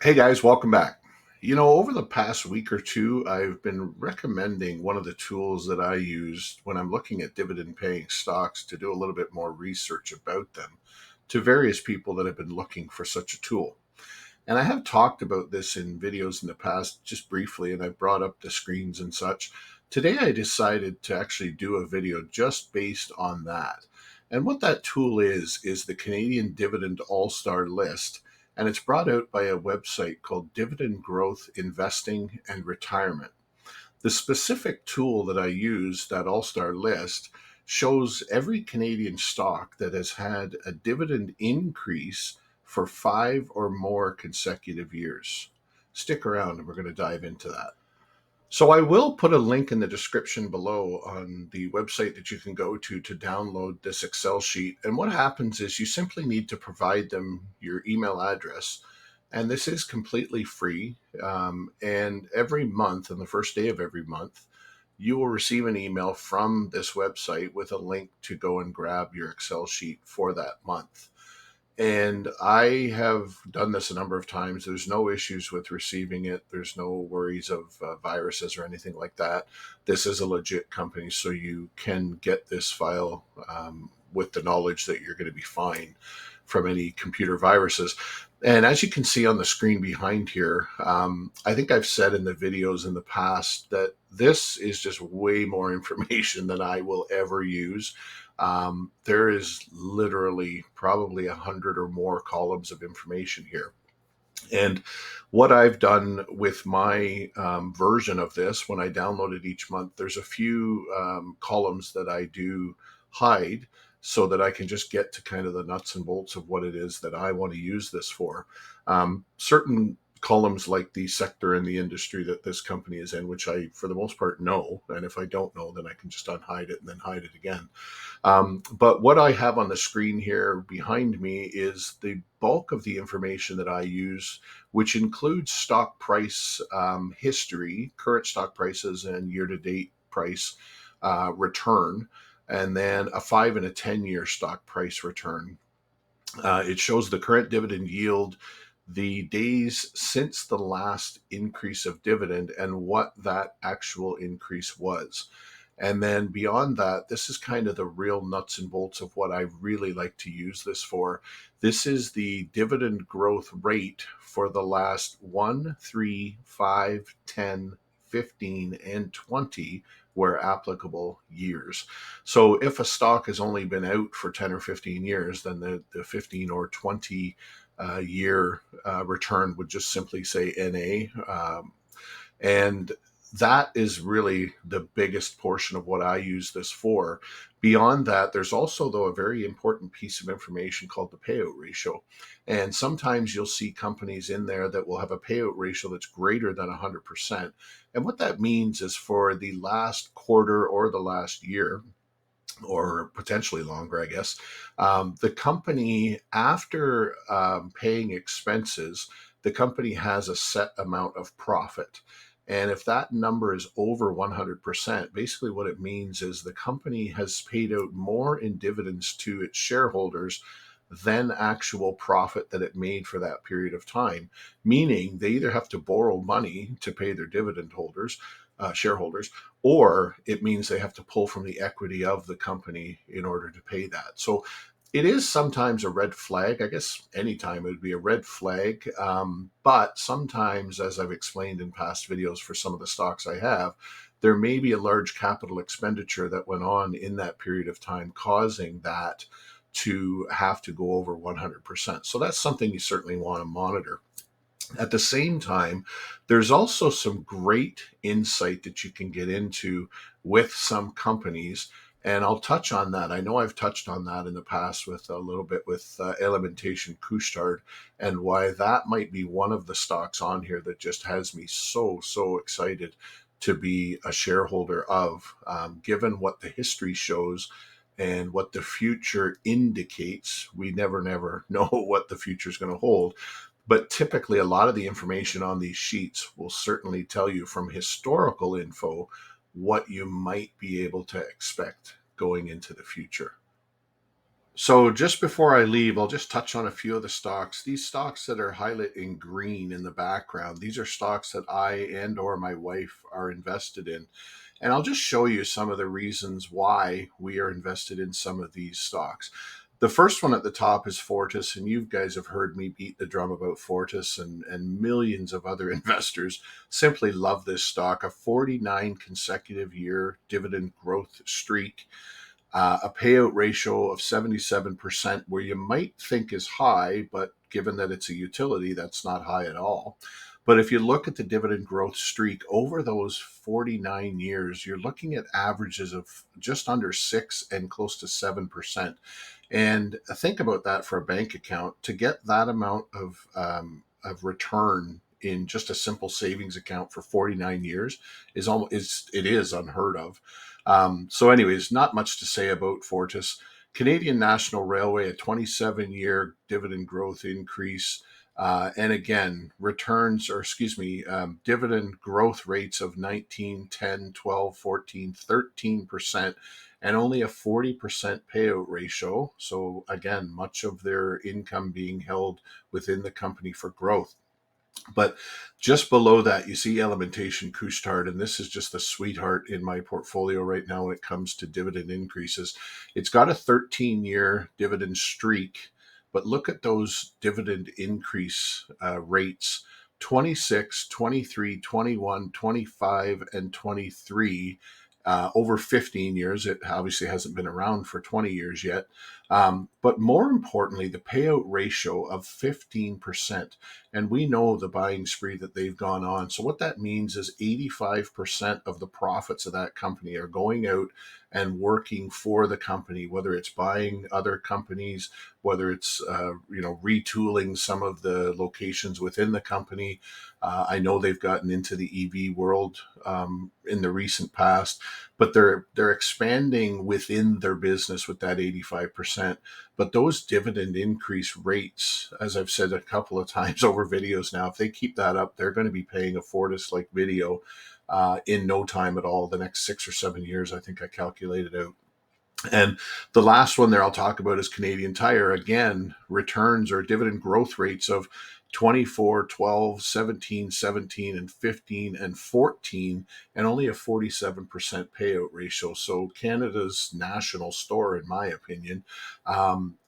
Hey guys, welcome back. Over the past week or two, I've been recommending one of the tools that I use when I'm looking at dividend paying stocks to do a little bit more research about them to various people that have been looking for such a tool. And I have talked about this in videos in the past, just briefly, and I brought up the screens and such. Today, I decided to actually do a video just based on that. And what that tool is the Canadian Dividend AllStar list. And it's brought out by a website called Dividend Growth Investing and Retirement. The specific tool that I use, that AllStar list, shows every Canadian stock that has had a dividend increase for 5 or more consecutive years. Stick around and we're going to dive into that. So I will put a link in the description below on the website that you can go to download this Excel sheet. And what happens is you simply need to provide them your email address. And this is completely free. And every month, on the first day of every month, you will receive an email from this website with a link to go and grab your Excel sheet for that month. And I have done this a number of times. There's no issues with receiving it. There's no worries of viruses or anything like that. This is a legit company, so you can get this file with the knowledge that you're going to be fine from any computer viruses. And as you can see on the screen behind here, I think I've said in the videos in the past that this is just way more information than I will ever use. There is literally probably 100 or more columns of information here. And what I've done with my version of this, when I download it each month, there's a few columns that I do hide so that I can just get to kind of the nuts and bolts of what it is that I want to use this for. Certain columns like the sector and the industry that this company is in, which I, for the most part, know. And if I don't know, then I can just unhide it and then hide it again. But what I have on the screen here behind me is the bulk of the information that I use, which includes stock price history, current stock prices, and year to date price return, and then a 5 and a 10 year stock price return. It shows the current dividend yield, the days since the last increase of dividend, and what that actual increase was. And then beyond that, this is kind of the real nuts and bolts of what I really like to use this for. This is the dividend growth rate for the last 1, 3, 5, 10, 15, and 20, where applicable, years. So if a stock has only been out for 10 or 15 years, then the 15 or 20 year return would just simply say NA. And that is really the biggest portion of what I use this for. Beyond that, there's also, though, a very important piece of information called the payout ratio. And sometimes you'll see companies in there that will have a payout ratio that's greater than 100%. And what that means is for the last quarter or the last year, or potentially longer, I guess, the company, after paying expenses, the company has a set amount of profit. And if that number is over 100%, basically what it means is the company has paid out more in dividends to its shareholders than actual profit that it made for that period of time. Meaning they either have to borrow money to pay their dividend holders, shareholders, or it means they have to pull from the equity of the company in order to pay that. So it is sometimes a red flag. I guess anytime it would be a red flag. But sometimes, as I've explained in past videos for some of the stocks I have, there may be a large capital expenditure that went on in that period of time, causing that to have to go over 100%. So that's something you certainly want to monitor. At the same time, there's also some great insight that you can get into with some companies. And I'll touch on that. I know I've touched on that in the past with a little bit with Alimentation Couche-Tard, and why that might be one of the stocks on here that just has me so excited to be a shareholder of, given what the history shows and what the future indicates. We never know what the future is going to hold. But typically, a lot of the information on these sheets will certainly tell you from historical info what you might be able to expect going into the future. So just before I leave, I'll just touch on a few of the stocks. These stocks that are highlighted in green in the background, these are stocks that I and or my wife are invested in. And I'll just show you some of the reasons why we are invested in some of these stocks. The first one at the top is Fortis, and you guys have heard me beat the drum about Fortis, and millions of other investors simply love this stock. A 49 consecutive year dividend growth streak, a payout ratio of 77%, where you might think is high, but given that it's a utility, that's not high at all. But if you look at the dividend growth streak over those 49 years, you're looking at averages of just under 6 and close to 7%. And think about that for a bank account. To get that amount of return in just a simple savings account for 49 years is unheard of. Anyways, not much to say about Fortis. Canadian National Railway, a 27-year dividend growth increase. And again, returns, or excuse me, dividend growth rates of 19, 10, 12, 14, 13%, and only a 40% payout ratio. So again, much of their income being held within the company for growth. But just below that, you see Elementation Couche-Tard, and this is just the sweetheart in my portfolio right now when it comes to dividend increases. It's got a 13-year dividend streak, but look at those dividend increase rates: 26, 23, 21, 25, and 23 over 15 years. It obviously hasn't been around for 20 years yet. But more importantly, the payout ratio of 15%. And we know the buying spree that they've gone on. So what that means is 85% of the profits of that company are going out and working for the company, whether it's buying other companies, whether it's retooling some of the locations within the company. I know they've gotten into the EV world in the recent past, but they're expanding within their business with that 85%. But those dividend increase rates, as I've said a couple of times over videos now, if they keep that up, they're going to be paying a Fortis-like video in no time at all. The next 6 or 7 years, I think I calculated out. And the last one there I'll talk about is Canadian Tire. Again, returns or dividend growth rates of 24, 12, 17, 17, and 15, and 14, and only a 47% payout ratio. So Canada's national store, in my opinion.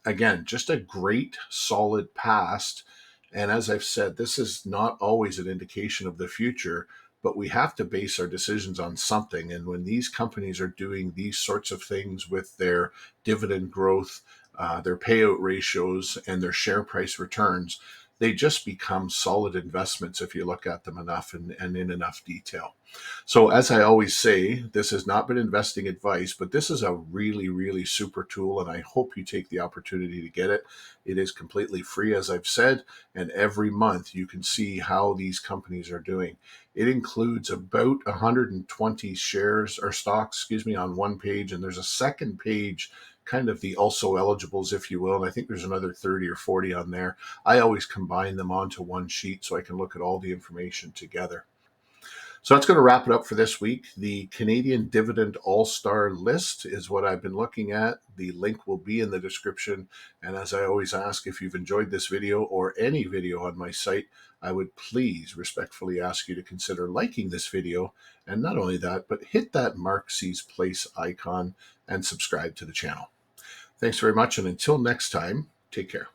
Again, just a great, solid past. And as I've said, this is not always an indication of the future, but we have to base our decisions on something. And when these companies are doing these sorts of things with their dividend growth, their payout ratios, and their share price returns, they just become solid investments if you look at them enough and in enough detail. So, as I always say, this has not been investing advice, but this is a really, really super tool, and I hope you take the opportunity to get it. It is completely free, as I've said, and every month you can see how these companies are doing. It includes about 120 shares or stocks, excuse me, on one page, and there's a second page, kind of the also eligibles, if you will. And I think there's another 30 or 40 on there. I always combine them onto one sheet so I can look at all the information together. So that's going to wrap it up for this week. The Canadian Dividend AllStar list is what I've been looking at. The link will be in the description. And as I always ask, if you've enjoyed this video or any video on my site, I would please respectfully ask you to consider liking this video. And not only that, but hit that Mark C's Place icon and subscribe to the channel. Thanks very much. And until next time, take care.